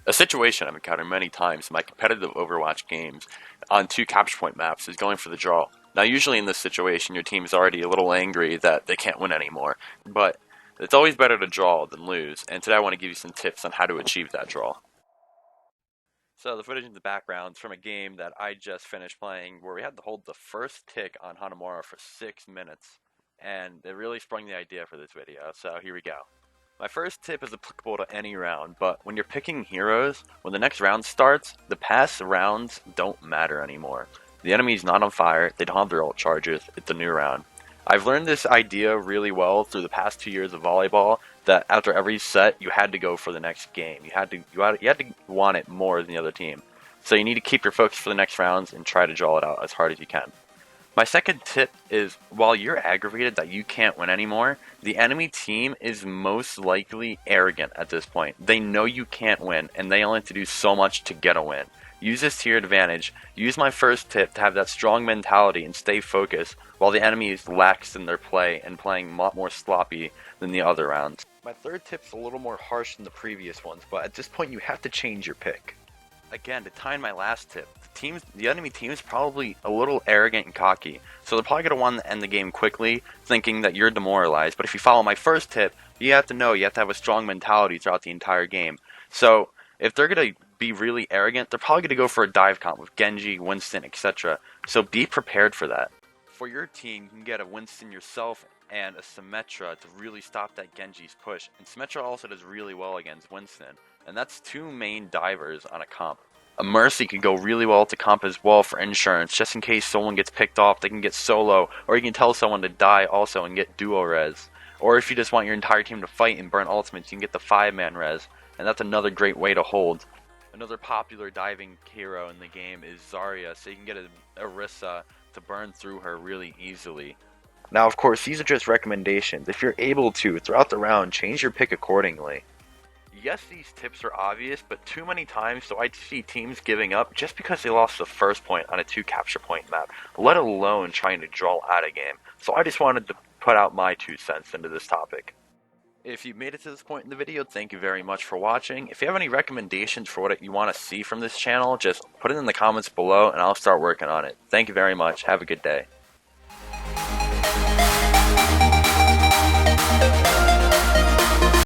A situation I've encountered many times in my competitive Overwatch games on two capture point maps is going for the draw. Now, usually in this situation, your team is already a little angry that they can't win anymore, but it's always better to draw than lose, and today I want to give you some tips on how to achieve that draw. So the footage in the background is from a game that I just finished playing where we had to hold the first tick on Hanamura for 6 minutes, and it really sprung the idea for this video, so here we go. My first tip is applicable to any round, but when you're picking heroes, when the next round starts, the past rounds don't matter anymore. The enemy's not on fire, they don't have their ult charges, it's a new round. I've learned this idea really well through the past 2 years of volleyball, that after every set, you had to go for the next game. You had to want it more than the other team. So you need to keep your focus for the next rounds and try to draw it out as hard as you can. My second tip is, while you're aggravated that you can't win anymore, the enemy team is most likely arrogant at this point. They know you can't win, and they only have to do so much to get a win. Use this to your advantage. Use my first tip to have that strong mentality and stay focused, while the enemy is lax in their play and playing a lot more sloppy than the other rounds. My third tip's a little more harsh than the previous ones, but at this point you have to change your pick. Again, to tie in my last tip, the enemy team is probably a little arrogant and cocky, so they're probably going to want to end the game quickly, thinking that you're demoralized. But if you follow my first tip, you have to have a strong mentality throughout the entire game. So if they're going to be really arrogant, they're probably going to go for a dive comp with Genji, Winston, etc. So be prepared for that. For your team, you can get a Winston yourself and a Symmetra to really stop that Genji's push. And Symmetra also does really well against Winston. And that's two main divers on a comp. A Mercy could go really well to comp as well for insurance, just in case someone gets picked off, they can get solo, or you can tell someone to die also and get duo res. Or if you just want your entire team to fight and burn ultimates, you can get the 5-man res, and that's another great way to hold. Another popular diving hero in the game is Zarya, so you can get Orisa to burn through her really easily. Now, of course, these are just recommendations. If you're able to, throughout the round, change your pick accordingly. Yes, these tips are obvious, but too many times so I see teams giving up just because they lost the first point on a 2 capture point map, let alone trying to draw out a game. So I just wanted to put out my 2 cents into this topic. If you made it to this point in the video, thank you very much for watching. If you have any recommendations for what you want to see from this channel, just put it in the comments below and I'll start working on it. Thank you very much. Have a good day.